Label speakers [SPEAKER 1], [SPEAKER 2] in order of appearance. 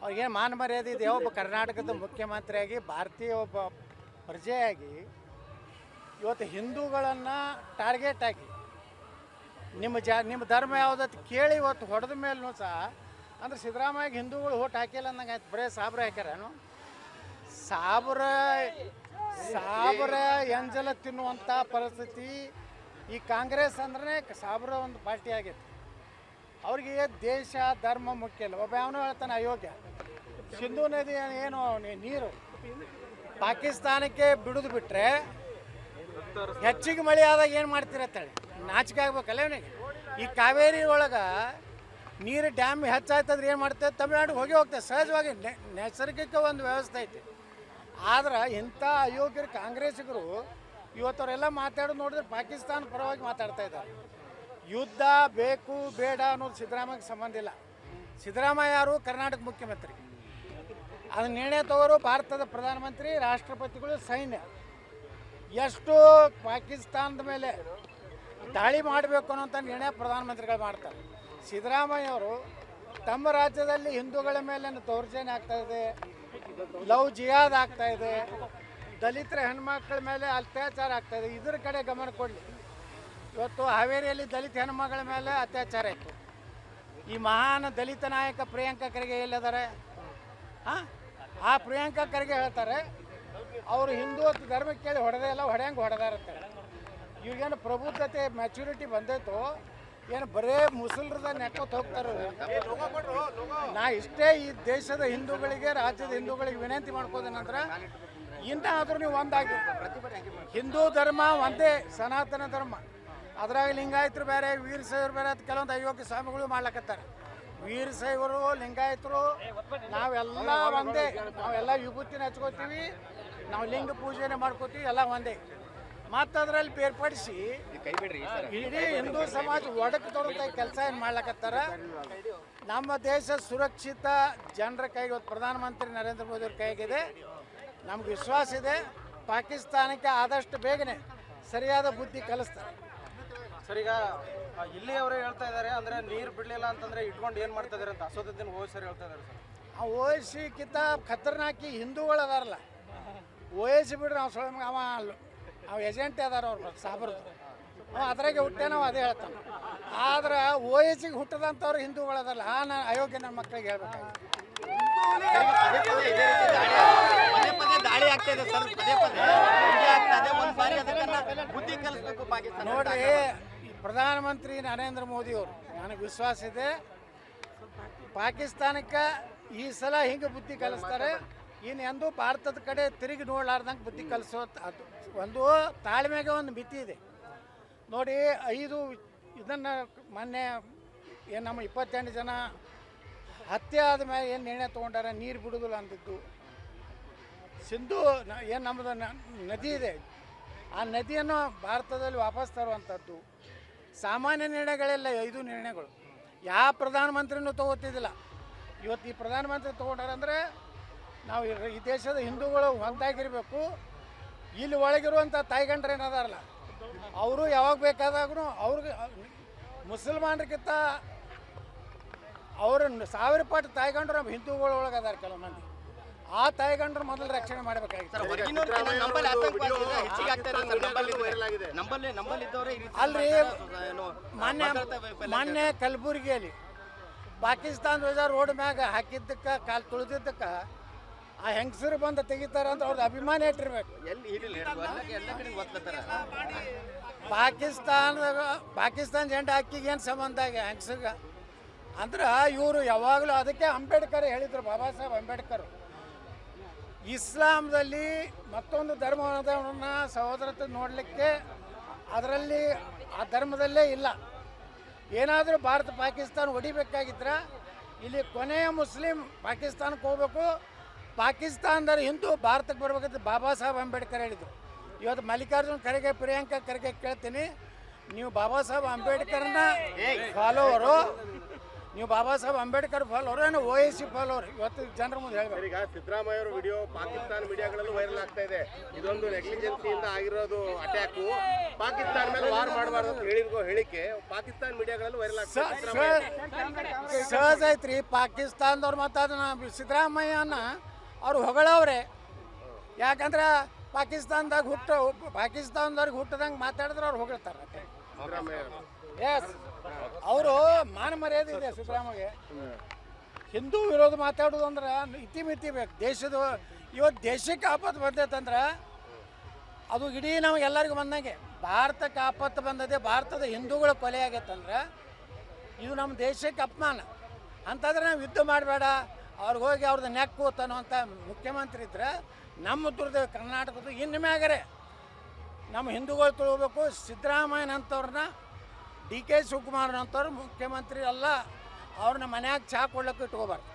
[SPEAKER 1] ಅವ್ರಿಗೇನು ಮಾನ ಮರ್ಯಾದೆ ಇದೆ. ಒಬ್ಬ ಕರ್ನಾಟಕದ ಮುಖ್ಯಮಂತ್ರಿಯಾಗಿ ಭಾರತೀಯ ಒಬ್ಬ ಪ್ರಜೆಯಾಗಿ ಇವತ್ತು ಹಿಂದೂಗಳನ್ನು ಟಾರ್ಗೆಟ್ ಆಗಿ ನಿಮ್ಮ ಧರ್ಮ ಯಾವುದತ್ತು ಕೇಳಿ ಇವತ್ತು ಹೊಡೆದ ಮೇಲೂ ಸಹ ಅಂದ್ರೆ ಸಿದ್ದರಾಮಯ್ಯಗೆ ಹಿಂದೂಗಳು ಓಟ್ ಹಾಕಿಲ್ಲ ಅನ್ನಂಗೆ ಆಯ್ತು. ಬರೀ ಸಾಬ್ರ ಹಾಕ್ಯಾರೇನು? ಸಾಬ್ರ ಎಂಜಲ ತಿನ್ನುವಂಥ ಪರಿಸ್ಥಿತಿ ಈ ಕಾಂಗ್ರೆಸ್ ಅಂದ್ರೆ ಸಾಬ್ರ ಒಂದು ಪಾರ್ಟಿ ಆಗೈತೆ. ಅವ್ರಿಗೆ ದೇಶ ಧರ್ಮ ಮುಖ್ಯ ಇಲ್ಲ. ಒಬ್ಬ ಅವನು ಹೇಳ್ತಾನೆ ಅಯೋಗ್ಯ. ಸಿಂಧೂ ನದಿ ಏನು ನೀರು ಪಾಕಿಸ್ತಾನಕ್ಕೆ ಬಿಡುದು ಬಿಟ್ಟರೆ ಹೆಚ್ಚಿಗೆ ಮಳೆ ಆದಾಗ ಏನು ಮಾಡ್ತಿರತ್ತೇಳಿ ನಾಚಿಕೆ ಆಗ್ಬೇಕಲ್ಲ ಇವನಿಗೆ. ಈ ಕಾವೇರಿ ಒಳಗೆ ನೀರು ಡ್ಯಾಮ್ ಹೆಚ್ಚಾಯ್ತಂದ್ರೆ ಏನು ಮಾಡ್ತೇವೆ? ತಮಿಳ್ನಾಡಿಗೆ ಹೋಗ್ತೇವೆ ಸಹಜವಾಗಿ. ನೈಸರ್ಗಿಕ ಒಂದು ವ್ಯವಸ್ಥೆ ಐತಿ. ಆದ್ರೆ ಇಂಥ ಅಯೋಗ್ಯರು ಕಾಂಗ್ರೆಸ್ಸಿಗರು ಇವತ್ತವರೆಲ್ಲ ಮಾತಾಡೋದು ನೋಡಿದ್ರೆ ಪಾಕಿಸ್ತಾನ ಪರವಾಗಿ ಮಾತಾಡ್ತಾ ಇದ್ದಾರೆ. ಯುದ್ಧ ಬೇಕು ಬೇಡ ಅನ್ನೋದು ಸಿದ್ದರಾಮಯ್ಯಗೆ ಸಂಬಂಧ ಇಲ್ಲ. ಸಿದ್ದರಾಮಯ್ಯ ಯಾರು? ಕರ್ನಾಟಕ ಮುಖ್ಯಮಂತ್ರಿ. ಅದನ್ನ ನಿರ್ಣಯ ತಗೋರು ಭಾರತದ ಪ್ರಧಾನಮಂತ್ರಿ, ರಾಷ್ಟ್ರಪತಿಗಳು, ಸೈನ್ಯ. ಎಷ್ಟು ಪಾಕಿಸ್ತಾನದ ಮೇಲೆ ದಾಳಿ ಮಾಡಬೇಕು ಅನ್ನೋಂಥ ನಿರ್ಣಯ ಪ್ರಧಾನಮಂತ್ರಿಗಳು ಮಾಡ್ತಾರೆ. ಸಿದ್ದರಾಮಯ್ಯವರು ತಮ್ಮ ರಾಜ್ಯದಲ್ಲಿ ಹಿಂದೂಗಳ ಮೇಲೆ ದೌರ್ಜನ್ಯ ಆಗ್ತಾಯಿದೆ, ಲವ್ ಜಿಹಾದ್ ಆಗ್ತಾಯಿದೆ, ದಲಿತರ ಹೆಣ್ಮಕ್ಳ ಮೇಲೆ ಅತ್ಯಾಚಾರ ಆಗ್ತಾಯಿದೆ. ಇದ್ರ ಕಡೆ ಗಮನ ಕೊಡಲಿ. ಇವತ್ತು ಹಾವೇರಿಯಲ್ಲಿ ದಲಿತ ಹೆಣ್ಮಗಳ ಮೇಲೆ ಅತ್ಯಾಚಾರ ಇತ್ತು. ಈ ಮಹಾನ್ ದಲಿತ ನಾಯಕ ಪ್ರಿಯಾಂಕಾ ಖರ್ಗೆ ಎಲ್ಲಿದ್ದಾರೆ? ಆ ಪ್ರಿಯಾಂಕಾ ಖರ್ಗೆ ಹೇಳ್ತಾರೆ ಅವರು ಹಿಂದೂ ಧರ್ಮಕ್ಕೆ ಕೇಳಿ ಹೊಡೆದೇ ಇಲ್ಲ, ಹೊಡೆಯಂಗೆ ಹೊಡೆದಾರತ್ತೆ. ಇವ್ರಿಗೇನು ಪ್ರಬುದ್ಧತೆ ಮ್ಯಾಚುರಿಟಿ ಬಂದೈತೋ ಏನು ಬರೇ ಮುಸಲ್ರದ ನೆಕ್ಕೋತ್ ಹೋಗ್ತಾರೆ. ನಾ ಇಷ್ಟೇ ಈ ದೇಶದ ಹಿಂದೂಗಳಿಗೆ, ರಾಜ್ಯದ ಹಿಂದೂಗಳಿಗೆ ವಿನಂತಿ ಮಾಡ್ಕೋದೇನಂದ್ರೆ ಇನ್ನಾದರೂ ನೀವು ಒಂದಾಗಿ. ಹಿಂದೂ ಧರ್ಮ ಒಂದೇ ಸನಾತನ ಧರ್ಮ. ಅದ್ರಾಗ ಲಿಂಗಾಯತರು ಬೇರೆ, ವೀರಶೈವರು ಬೇರೆ ಅಂತ ಕೆಲವೊಂದು ಅಯೋಗ್ಯ ಸ್ವಾಮಿಗಳು ಮಾಡ್ಲಕತ್ತಾರೆ. ವೀರಶೈವರು, ಲಿಂಗಾಯತರು ನಾವೆಲ್ಲ ಒಂದೇ. ನಾವೆಲ್ಲ ವಿಭೂತಿನ ಹಚ್ಕೋತೀವಿ, ನಾವು ಲಿಂಗ ಪೂಜೆನೇ ಮಾಡ್ಕೋತೀವಿ, ಎಲ್ಲ ಒಂದೇ. ಮತ್ತು ಅದರಲ್ಲಿ ಬೇರ್ಪಡಿಸಿ ಇಡೀ ಹಿಂದೂ ಸಮಾಜ ಒಡಕು ತೊಡದ ಕೆಲಸ ಏನು ಮಾಡ್ಲಕತ್ತಾರ. ನಮ್ಮ ದೇಶ ಸುರಕ್ಷಿತ ಜನರ ಕೈಗೆ ಇವತ್ತು ಪ್ರಧಾನಮಂತ್ರಿ ನರೇಂದ್ರ ಮೋದಿ ಅವ್ರ ಕೈಗಿದೆ. ನಮ್ಗೆ ವಿಶ್ವಾಸ ಇದೆ ಪಾಕಿಸ್ತಾನಕ್ಕೆ ಆದಷ್ಟು ಬೇಗನೆ ಸರಿಯಾದ ಬುದ್ಧಿ ಕಲಿಸ್ತಾರೆ.
[SPEAKER 2] ಸರ್, ಈಗ ಇಲ್ಲಿ ಅವರೇ ಹೇಳ್ತಾ ಇದ್ದಾರೆ ಅಂದರೆ ನೀರು ಬಿಡಲಿಲ್ಲ ಅಂತಂದರೆ ಇಟ್ಕೊಂಡು ಏನು ಮಾಡ್ತಾ ಇದ್ದಾರೆ ಅಂತ ಅಸೋದುದ್ದೀನ್ ಓವೈಸಿ ಹೇಳ್ತಾ ಇದ್ದಾರೆ ಸರ್.
[SPEAKER 1] ಆ ಓವೈಸಿಕ್ಕಿಂತ ಖತರ್ನಾಕಿ ಹಿಂದೂಗಳು ಅದಾರಲ್ಲ, ಓವೈಸಿ ಬಿಡ್ರಿ ನಾವು ಸ್ವಯಂ ಅವು ಏಜೆಂಟ್ ಅದಾರ ಅವ್ರು ಸಾಬ್ರದ್ದು. ಅದ್ರಾಗೆ ಹುಟ್ಟೆ ನಾವು ಅದೇ ಹೇಳ್ತಾನೆ. ಆದ್ರೆ ಓವೈಸಿಗೆ ಹುಟ್ಟದಂಥವ್ರು ಹಿಂದೂಗಳು ಅದಾರಲ್ಲ, ನಾನು ಅಯೋಗ್ಯ ನನ್ನ ಮಕ್ಕಳಿಗೆ ಹೇಳ್ಬೇಕಾಗುತ್ತೆ. ನೋಡ್ರಿ, ಪ್ರಧಾನಮಂತ್ರಿ ನರೇಂದ್ರ ಮೋದಿ ಅವರು ನನಗೆ ವಿಶ್ವಾಸ ಇದೆ ಪಾಕಿಸ್ತಾನಕ್ಕೆ ಈ ಸಲ ಹಿಂಗೆ ಬುದ್ಧಿ ಕಲಿಸ್ತಾರೆ. ಇನ್ನು ಎಂದೂ ಭಾರತದ ಕಡೆ ತಿರುಗಿ ನೋಡ್ಲಾರ್ದಂಗೆ ಬುದ್ಧಿ ಕಲಿಸೋ ಅದು ಒಂದು ತಾಳ್ಮೆಗೆ ಒಂದು ಮಿತಿ ಇದೆ. ನೋಡಿ, ಇದನ್ನು ಮೊನ್ನೆ ಏನು ನಮ್ಮ 28 ಜನ ಹತ್ಯೆ ಆದಮೇಲೆ ಏನು ನಿರ್ಣಯ ತೊಗೊಂಡಾರ, ನೀರು ಬಿಡೋದಿಲ್ಲ ಅಂದಿದ್ದು. ಸಿಂಧೂ ಏನು ನಮ್ಮದು ನದಿ ಇದೆ, ಆ ನದಿಯನ್ನು ಭಾರತದಲ್ಲಿ ವಾಪಸ್ ತರುವಂಥದ್ದು ಸಾಮಾನ್ಯ ನಿರ್ಣಯಗಳೆಲ್ಲ 5 ನಿರ್ಣಯಗಳು. ಯಾವ ಪ್ರಧಾನಮಂತ್ರಿನೂ ತೊಗೋತಿದ್ದಿಲ್ಲ. ಇವತ್ತು ಈ ಪ್ರಧಾನಮಂತ್ರಿ ತೊಗೊಂಡಾರಂದರೆ ನಾವು ಈ ದೇಶದ ಹಿಂದೂಗಳು ಒಂದಾಗಿರಬೇಕು. ಇಲ್ಲಿ ಒಳಗಿರುವಂಥ ತಾಯಿಗಂಡ್ರು ಏನದಾರಲ್ಲ ಅವರು ಯಾವಾಗ ಬೇಕಾದಾಗೂ ಅವ್ರಿಗೆ ಮುಸಲ್ಮಾನರಿಗಿಂತ ಅವರು 1000 ಪಟ್ಟು ತಾಯಿಗಂಡ್ರು ನಮ್ಮ ಹಿಂದೂಗಳ ಒಳಗೆ ಅದಾರ ಕೆಲವು ಮಂದಿ. ಆ ತಾಯಿಗಂಡ್ರು ಮೊದಲು ರಕ್ಷಣೆ ಮಾಡಬೇಕಾಗಿತ್ತು. ಅಲ್ರಿ, ಮೊನ್ನೆ ಕಲಬುರಗಿಯಲ್ಲಿ ಪಾಕಿಸ್ತಾನ ಧ್ವಜ ರೋಡ್ ಮ್ಯಾಗ ಹಾಕಿದ್ದಕ್ಕೆ ಕಾಲು ತುಳಿದಿದ್ದಕ್ಕೆ ಆ ಹೆಂಗಸರು ಬಂದು ತೆಗಿತಾರೆ ಅಂತ ಅವ್ರದ್ದು ಅಭಿಮಾನ ಇಟ್ಟಿರ್ಬೇಕು. ಪಾಕಿಸ್ತಾನ ಜೆಂಡ ಹಾಕಿಗೆ ಏನು ಸಂಬಂಧ ಆಗ ಹೆಂಗಸ್ರಿಗೆ ಅಂದ್ರೆ ಇವರು ಯಾವಾಗಲೂ ಅದಕ್ಕೆ ಅಂಬೇಡ್ಕರ್ ಹೇಳಿದರು, ಬಾಬಾ ಸಾಹೇಬ್ ಅಂಬೇಡ್ಕರ್ ಇಸ್ಲಾಂದಲ್ಲಿ ಮತ್ತೊಂದು ಧರ್ಮವನ್ನು ಸಹೋದರತೆ ನೋಡಲಿಕ್ಕೆ ಅದರಲ್ಲಿ ಆ ಧರ್ಮದಲ್ಲೇ ಇಲ್ಲ. ಏನಾದರೂ ಭಾರತ ಪಾಕಿಸ್ತಾನ ಹೊಡಿಬೇಕಾಗಿದ್ರೆ ಇಲ್ಲಿ ಕೊನೆಯ ಮುಸ್ಲಿಂ ಪಾಕಿಸ್ತಾನಕ್ಕೆ ಹೋಗ್ಬೇಕು, ಪಾಕಿಸ್ತಾನದಲ್ಲಿ ಹಿಂದೂ ಭಾರತಕ್ಕೆ ಬರ್ಬೇಕಂತ ಬಾಬಾ ಸಾಹೇಬ್ ಅಂಬೇಡ್ಕರ್ ಹೇಳಿದರು. ಇವತ್ತು ಮಲ್ಲಿಕಾರ್ಜುನ್ ಖರ್ಗೆ, ಪ್ರಿಯಾಂಕಾ ಖರ್ಗೆ ಕೇಳ್ತೀನಿ, ನೀವು ಬಾಬಾ ಸಾಹೇಬ್ ಅಂಬೇಡ್ಕರ್ನ ಫಾಲೋವರು ನೀವು ಬಾಬಾ ಸಾಹೇಬ್ ಅಂಬೇಡ್ಕರ್ ಫಾಲೋರು ಏನು OIC ಫಾಲೋರು ಇವತ್ತು ಜನರ ಮುಂದೆ ಹೇಳ್ಬೇಕು.
[SPEAKER 3] ಈಗ ಸಿದ್ದರಾಮಯ್ಯ ಅವರ ವಿಡಿಯೋ ಪಾಕಿಸ್ತಾನ ಮೀಡಿಯಾಗಳಲ್ಲೂ ವೈರಲ್ ಆಗ್ತಾ ಇದೆ. ಇದೊಂದು ನೆಗ್ಲಿಜೆನ್ಸಿಯಿಂದ ಆಗಿರೋದು ಅಟ್ಯಾಕು. ಪಾಕಿಸ್ತಾನ ಮೇಲೆ ವಾರ್ ಮಾಡಬಾರ್ದು ಅಂತ ಹೇಳಿರೋ ಹೇಳಿಕೆ ಪಾಕಿಸ್ತಾನ ಮೀಡಿಯಾಗಳಲ್ಲೂ ವೈರಲ್ ಆಗ್ತಾ ಇದೆ.
[SPEAKER 1] ಸಹಜ ಐತ್ರಿ, ಪಾಕಿಸ್ತಾನದವ್ರು ಮತ್ತು ಅದನ್ನ ಸಿದ್ದರಾಮಯ್ಯನ ಅವ್ರು ಹೊಗಳವ್ರೆ. ಯಾಕಂದ್ರೆ ಪಾಕಿಸ್ತಾನದವ್ರಿಗೆ ಹುಟ್ಟದಂಗೆ ಮಾತಾಡಿದ್ರೆ ಅವ್ರು ಹೊಗಳ್ತಾರೆ. ಎಸ್, ಅವರು ಮಾನ ಮರ್ಯಾದೆ ಇದೆ ಸಿದ್ದರಾಮಯ್ಯ. ಹಿಂದೂ ವಿರೋಧ ಮಾತಾಡೋದು ಅಂದ್ರೆ ಇತಿಮಿತಿ ಬೇಕು. ಇವತ್ತು ದೇಶಕ್ಕೆ ಆಪತ್ತು ಬಂದೈತಂದ್ರೆ ಅದು ಇಡೀ ನಮಗೆಲ್ಲರಿಗೂ ಬಂದಂಗೆ. ಭಾರತಕ್ಕೆ ಆಪತ್ತು ಬಂದದೆ, ಭಾರತದ ಹಿಂದೂಗಳ ಕೊಲೆ ಆಗೈತಂದ್ರೆ ಇದು ನಮ್ಮ ದೇಶಕ್ಕೆ ಅಪಮಾನ. ಅಂತಂದ್ರೆ ನಾವು ಯುದ್ಧ ಮಾಡಬೇಡ, ಅವ್ರಿಗೆ ಹೋಗಿ ಅವ್ರದ್ದು ನೆಕ್ಕು ಅನ್ನೋಂಥ ಮುಖ್ಯಮಂತ್ರಿ ಇದ್ರೆ ನಮ್ಮ ದುರ್ದ ಕರ್ನಾಟಕದ ಇನ್ನು ಮ್ಯಾಗರೆ ನಮ್ಮ ಹಿಂದೂಗಳು ತಿಳ್ಕೋಬೇಕು. ಸಿದ್ದರಾಮಯ್ಯನಂಥವ್ರನ್ನ DK ಶಿವಕುಮಾರ್ನಂಥವ್ರು ಮುಖ್ಯಮಂತ್ರಿ ಅಲ್ಲ, ಅವ್ರನ್ನ ಮನ್ಯಾಗ ಚಹಾ ಕೊಡ್ಲಿಕ್ಕೆ ಇಟ್ಕೋಬಾರ್ದು.